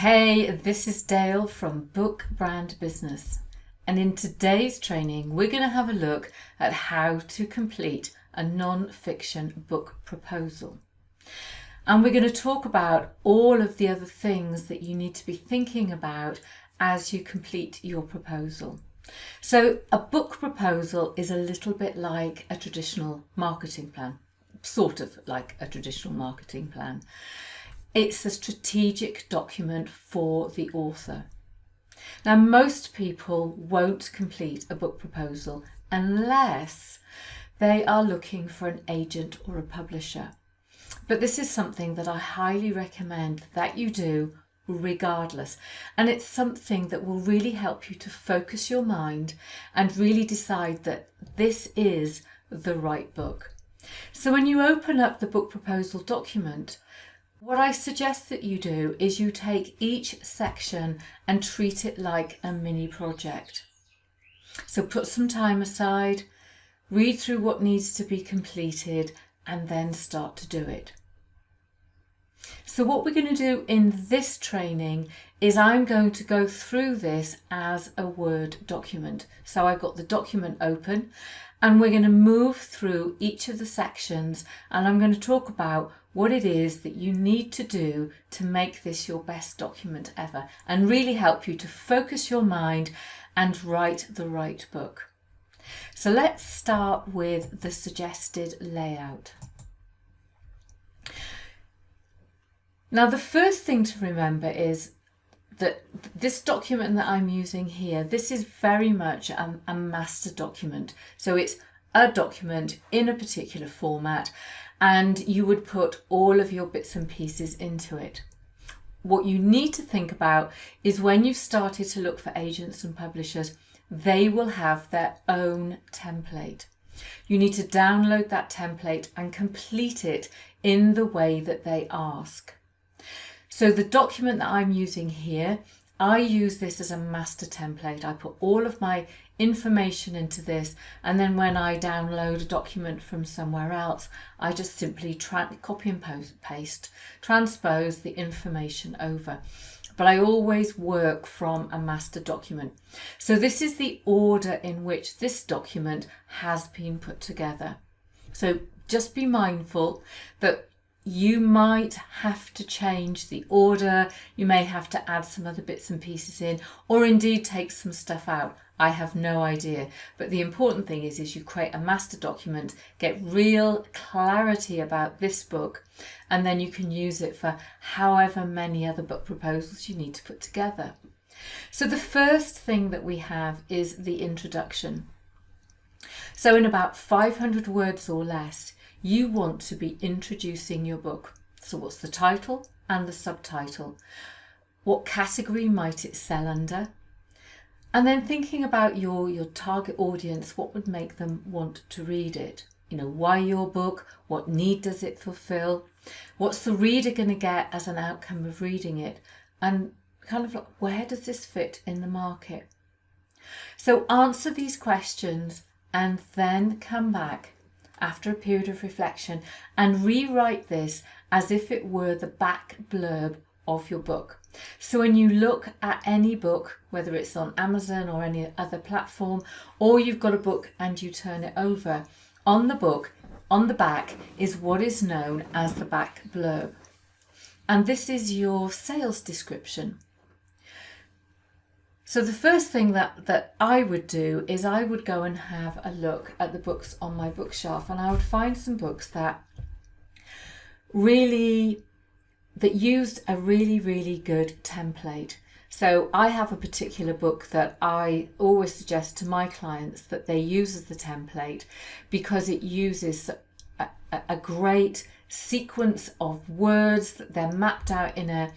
Hey, this is Dale from Book Brand Business, and in today's training we're going to have a look at how to complete a non-fiction book proposal. And we're going to talk about all of the other things that you need to be thinking about as you complete your proposal. So a book proposal is a little bit like a traditional marketing plan, sort of like a traditional marketing plan. It's a strategic document for the author. Now, most people won't complete a book proposal unless they are looking for an agent or a publisher. But this is something that I highly recommend that you do regardless. And it's something that will really help you to focus your mind and really decide that this is the right book. So when you open up the book proposal document, what I suggest that you do is you take each section and treat it like a mini project. So put some time aside, read through what needs to be completed, and then start to do it. So what we're going to do in this training is I'm going to go through this as a Word document. So I've got the document open and we're going to move through each of the sections, and I'm going to talk about what it is that you need to do to make this your best document ever and really help you to focus your mind and write the right book. So let's start with the suggested layout. Now, the first thing to remember is that this document that I'm using here, this is very much a master document. So it's a document in a particular format, and you would put all of your bits and pieces into it. What you need to think about is when you've started to look for agents and publishers, they will have their own template. You need to download that template and complete it in the way that they ask. So the document that I'm using here, I use this as a master template. I put all of my information into this, and then when I download a document from somewhere else, I just simply copy and paste, transpose the information over. But I always work from a master document. So this is the order in which this document has been put together. So just be mindful that you might have to change the order, you may have to add some other bits and pieces in, or indeed take some stuff out. I have no idea. But the important thing is you create a master document, get real clarity about this book, and then you can use it for however many other book proposals you need to put together. So the first thing that we have is the introduction. So in about 500 words or less, you want to be introducing your book. So what's the title and the subtitle? What category might it sell under? And then thinking about your target audience, what would make them want to read it? You know, why your book? What need does it fulfill? What's the reader going to get as an outcome of reading it? And kind of like, where does this fit in the market? So answer these questions and then come back after a period of reflection and rewrite this as if it were the back blurb of your book. So when you look at any book, whether it's on Amazon or any other platform, or you've got a book and you turn it over, on the book, on the back is what is known as the back blurb. And this is your sales description. So the first thing that I would do is I would go and have a look at the books on my bookshelf, and I would find some books that used a really good template. So I have a particular book that I always suggest to my clients that they use as the template because it uses a great sequence of words that they're mapped out in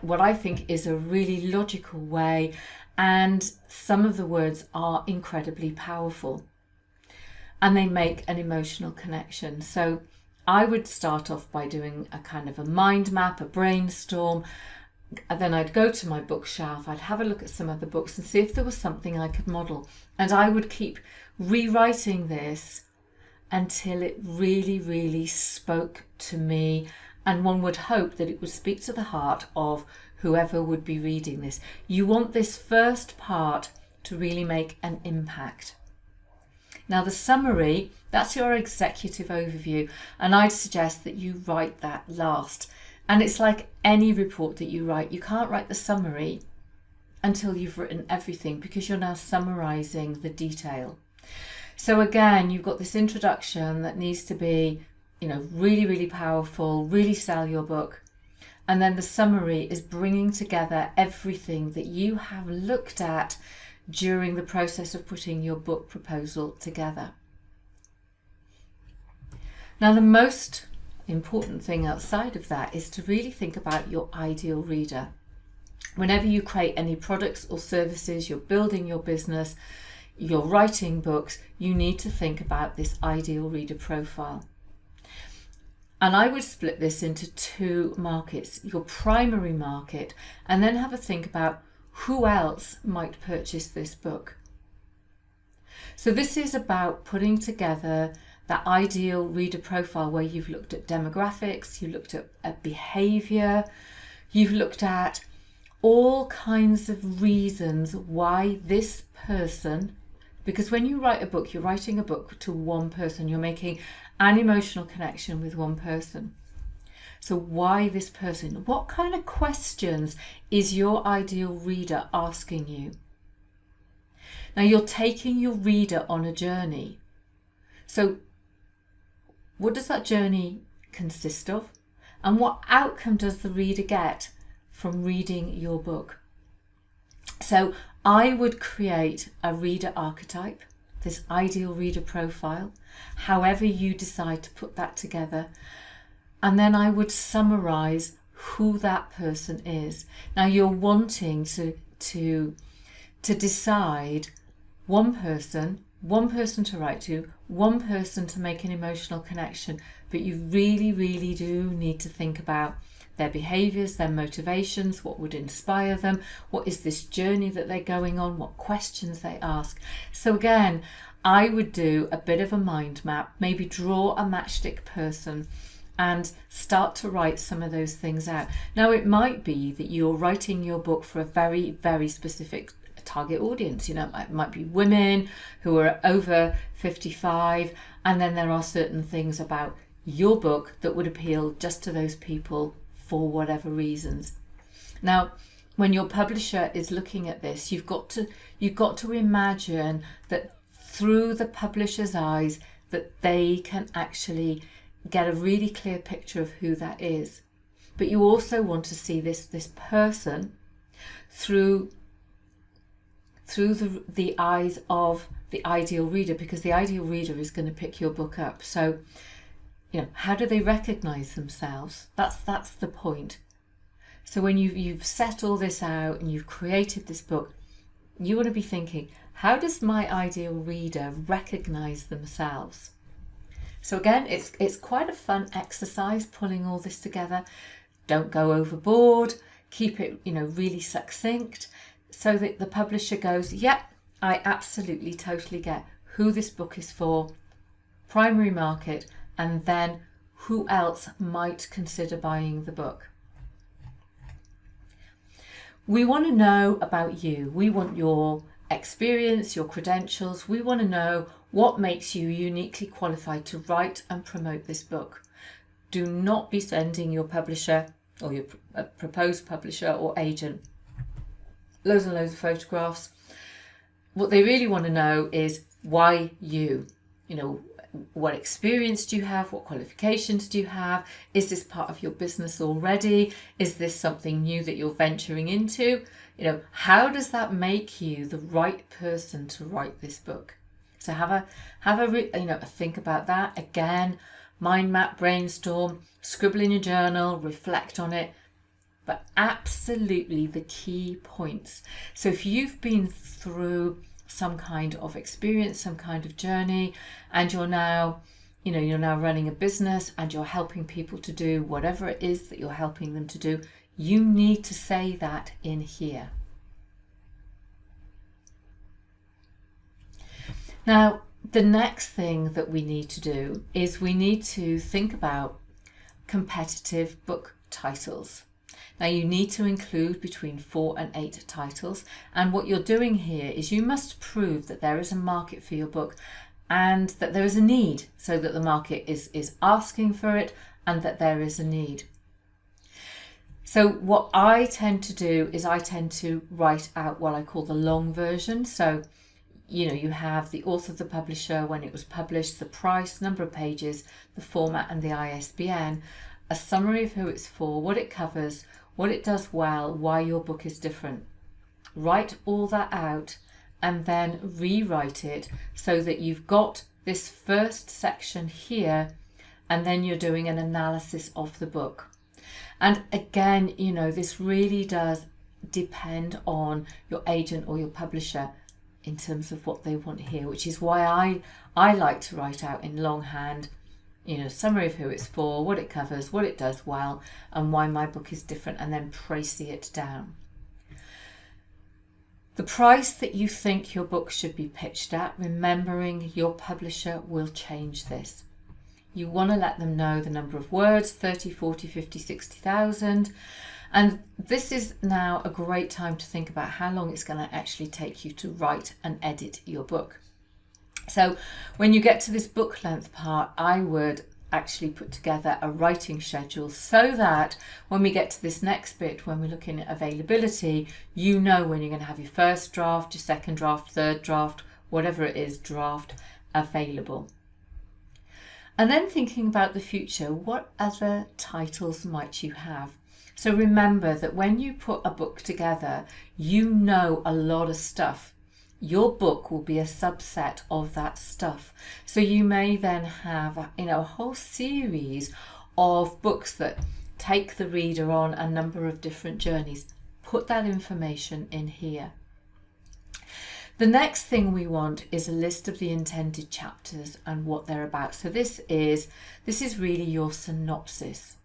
what I think is a really logical way, and some of the words are incredibly powerful and they make an emotional connection. So I would start off by doing a kind of a mind map, a brainstorm, and then I'd go to my bookshelf, I'd have a look at some other books and see if there was something I could model, and I would keep rewriting this until it really spoke to me and one would hope that it would speak to the heart of whoever would be reading this. You want this first part to really make an impact. Now the summary, that's your executive overview, and I'd suggest that you write that last. And it's like any report that you write, you can't write the summary until you've written everything, because you're now summarizing the detail. So again, you've got this introduction that needs to be, really, really powerful, really sell your book. And then the summary is bringing together everything that you have looked at during the process of putting your book proposal together. Now, the most important thing outside of that is to really think about your ideal reader. Whenever you create any products or services, you're building your business, you're writing books, you need to think about this ideal reader profile. And I would split this into two markets, your primary market, and then have a think about who else might purchase this book. So this is about putting together that ideal reader profile where you've looked at demographics, you looked at behavior, you've looked at all kinds of reasons why this person, because when you write a book, you're writing a book to one person, you're making an emotional connection with one person. So why this person? What kind of questions is your ideal reader asking you? Now you're taking your reader on a journey. So what does that journey consist of? And what outcome does the reader get from reading your book? So I would create a reader archetype, this ideal reader profile, however you decide to put that together. And then I would summarize who that person is. Now you're wanting to decide one person to write to, one person to make an emotional connection, but you really, really do need to think about their behaviors, their motivations, what would inspire them, what is this journey that they're going on, what questions they ask. So again, I would do a bit of a mind map, maybe draw a matchstick person and start to write some of those things out. Now it might be that you're writing your book for a very, very specific target audience. It might be women who are over 55, and then there are certain things about your book that would appeal just to those people for whatever reasons. Now, when your publisher is looking at this, you've got to imagine that through the publisher's eyes that they can actually get a really clear picture of who that is. But you also want to see this person through the eyes of the ideal reader, because the ideal reader is going to pick your book up. So, how do they recognize themselves? That's the point. So when you've set all this out and you've created this book, you want to be thinking, how does my ideal reader recognize themselves? So again, it's quite a fun exercise pulling all this together. Don't go overboard, keep it, really succinct, so that the publisher goes, yep, I absolutely totally get who this book is for, primary market, and then who else might consider buying the book. We want to know about you. We want your experience, your credentials. We want to know what makes you uniquely qualified to write and promote this book. Do not be sending your publisher or your proposed publisher or agent loads and loads of photographs. What they really want to know is why you. What experience do you have? What qualifications do you have? Is this part of your business already? Is this something new that you're venturing into? How does that make you the right person to write this book? So have a think about that. Again, mind map, brainstorm, scribble in your journal, reflect on it. But absolutely the key points. So if you've been through some kind of experience, some kind of journey, and you're now running a business and you're helping people to do whatever it is that you're helping them to do, you need to say that in here. Now, the next thing that we need to do is we need to think about competitive book titles. Now you need to include between 4 and 8 titles, and what you're doing here is you must prove that there is a market for your book and that there is a need, so that the market is asking for it and that there is a need. So what I tend to do is I tend to write out what I call the long version. So you have the author, the publisher, when it was published, the price, number of pages, the format and the ISBN, a summary of who it's for, what it covers, what it does well, why your book is different. Write all that out and then rewrite it so that you've got this first section here, and then you're doing an analysis of the book. And again, this really does depend on your agent or your publisher in terms of what they want here, which is why I like to write out in longhand, summary of who it's for, what it covers, what it does well, and why my book is different, and then précis it down. The price that you think your book should be pitched at, remembering your publisher will change this. You want to let them know the number of words, 30, 40, 50, 60,000. And this is now a great time to think about how long it's going to actually take you to write and edit your book. So when you get to this book length part, I would actually put together a writing schedule so that when we get to this next bit, when we're looking at availability, when you're going to have your first draft, your second draft, third draft, whatever it is, draft available. And then thinking about the future, what other titles might you have? So remember that when you put a book together, a lot of stuff. Your book will be a subset of that stuff. So you may then have a whole series of books that take the reader on a number of different journeys. Put that information in here. The next thing we want is a list of the intended chapters and what they're about. So this is really your synopsis.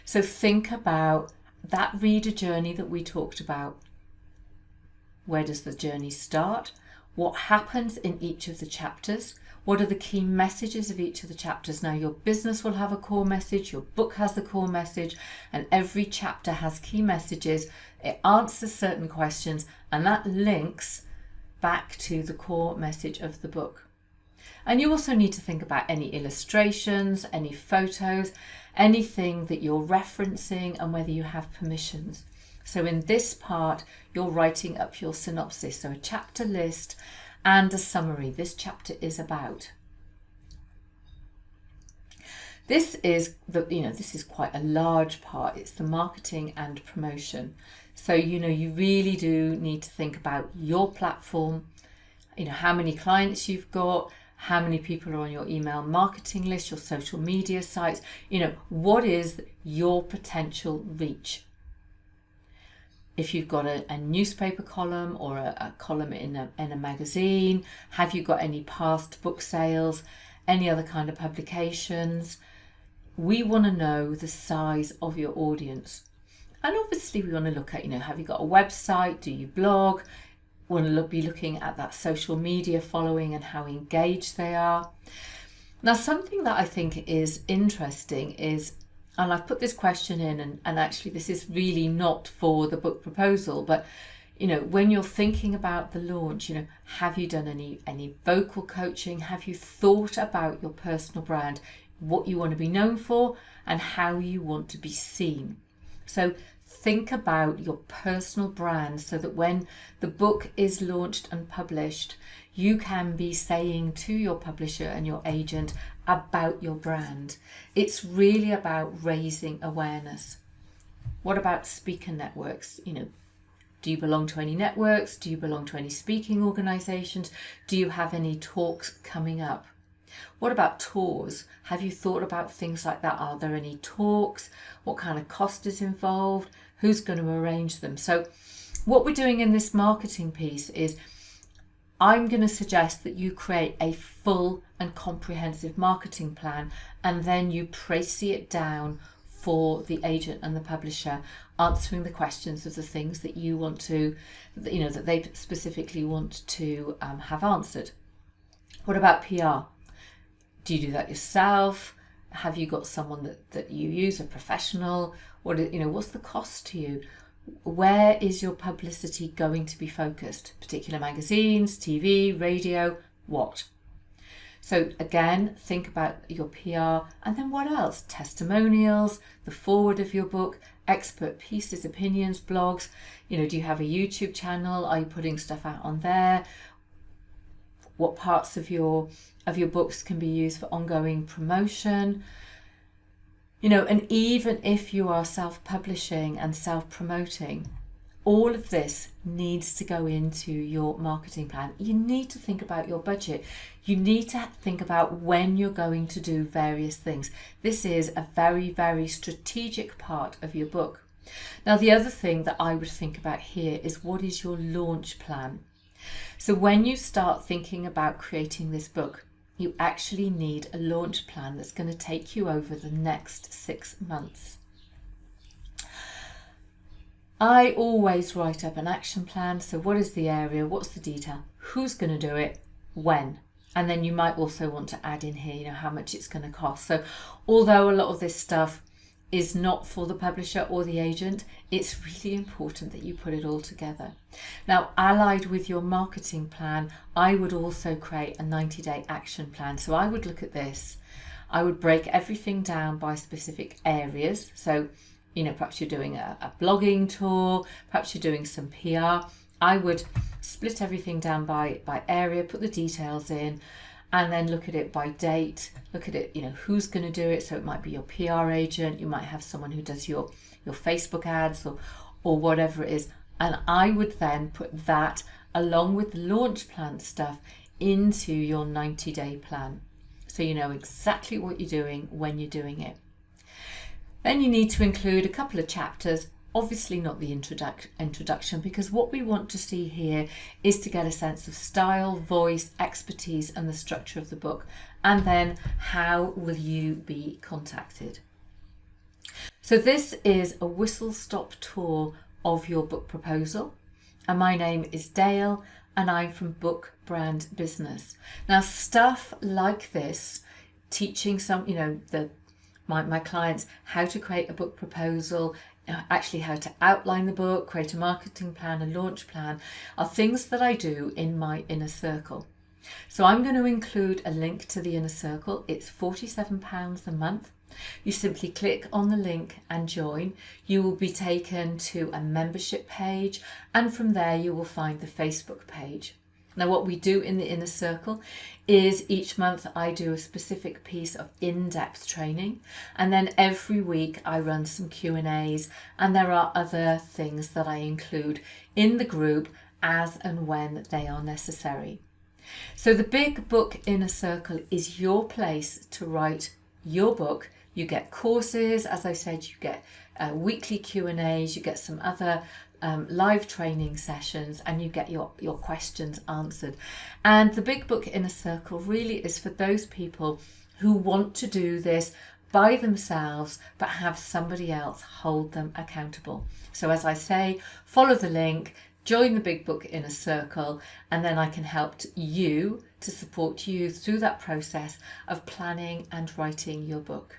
So think about that reader journey that we talked about. Where does the journey start? What happens in each of the chapters? What are the key messages of each of the chapters? Now, your business will have a core message, your book has the core message, and every chapter has key messages. It answers certain questions, and that links back to the core message of the book. And you also need to think about any illustrations, any photos, anything that you're referencing, and whether you have permissions. So in this part, you're writing up your synopsis, so a chapter list and a summary. This chapter is about. This is this is quite a large part. It's the marketing and promotion. So you really do need to think about your platform. How many clients you've got, how many people are on your email marketing list, your social media sites. What is your potential reach? If you've got a newspaper column or a column in a magazine, have you got any past book sales, any other kind of publications? We want to know the size of your audience. And obviously we want to look at, have you got a website? Do you blog? We want to be looking at that social media following and how engaged they are. Now, something that I think is interesting is, and I've put this question in, and actually this is really not for the book proposal, but when you're thinking about the launch, have you done any vocal coaching? Have you thought about your personal brand, what you want to be known for, and how you want to be seen? So think about your personal brand so that when the book is launched and published, you can be saying to your publisher and your agent about your brand. It's really about raising awareness. What about speaker networks? Do you belong to any networks? Do you belong to any speaking organizations? Do you have any talks coming up? What about tours? Have you thought about things like that? Are there any talks? What kind of cost is involved? Who's going to arrange them? So what we're doing in this marketing piece is I'm going to suggest that you create a full and comprehensive marketing plan, and then you précis it down for the agent and the publisher, answering the questions of the things that you want to, that they specifically want to have answered. What about PR? Do you do that yourself? Have you got someone that you use, a professional? What's the cost to you? Where is your publicity going to be focused? Particular magazines, TV, radio, what? So again, think about your PR, and then what else? Testimonials, the forward of your book, expert pieces, opinions, blogs. Do you have a YouTube channel? Are you putting stuff out on there? What parts of your books can be used for ongoing promotion? And even if you are self-publishing and self-promoting, all of this needs to go into your marketing plan. You need to think about your budget. You need to think about when you're going to do various things. This is a very, very strategic part of your book. Now, the other thing that I would think about here is, what is your launch plan? So when you start thinking about creating this book, you actually need a launch plan that's going to take you over the next 6 months. I always write up an action plan. So what is the area? What's the detail? Who's going to do it? When? And then you might also want to add in here, how much it's going to cost. So although a lot of this stuff is not for the publisher or the agent, it's really important that you put it all together. Now, allied with your marketing plan, I would also create a 90-day action plan. So I would look at this. I would break everything down by specific areas. So, perhaps you're doing a blogging tour, perhaps you're doing some PR. I would split everything down by area, put the details in, and then look at it by date, look at it, who's going to do it. So it might be your PR agent, you might have someone who does your Facebook ads or whatever it is. And I would then put that along with the launch plan stuff into your 90-day plan. So you know exactly what you're doing when you're doing it. Then you need to include a couple of chapters, obviously not the introduction, because what we want to see here is to get a sense of style, voice, expertise, and the structure of the book. And then how will you be contacted? So this is a whistle-stop tour of your book proposal. And my name is Dale, and I'm from Book Brand Business. Now, stuff like this, teaching my clients how to create a book proposal, actually how to outline the book, create a marketing plan, a launch plan, are things that I do in my inner circle. So I'm going to include a link to the inner circle. It's £47 a month. You simply click on the link and join. You will be taken to a membership page, and from there you will find the Facebook page. Now, what we do in the inner circle is each month I do a specific piece of in-depth training, and then every week I run some Q&As, and there are other things that I include in the group as and when they are necessary. So the Big Book Inner Circle is your place to write your book. You get courses, as I said, you get weekly Q&As, you get some other live training sessions, and you get your questions answered. And the Big Book Inner Circle really is for those people who want to do this by themselves but have somebody else hold them accountable. So as I say, follow the link, join the Big Book Inner Circle, and then I can help you to support you through that process of planning and writing your book.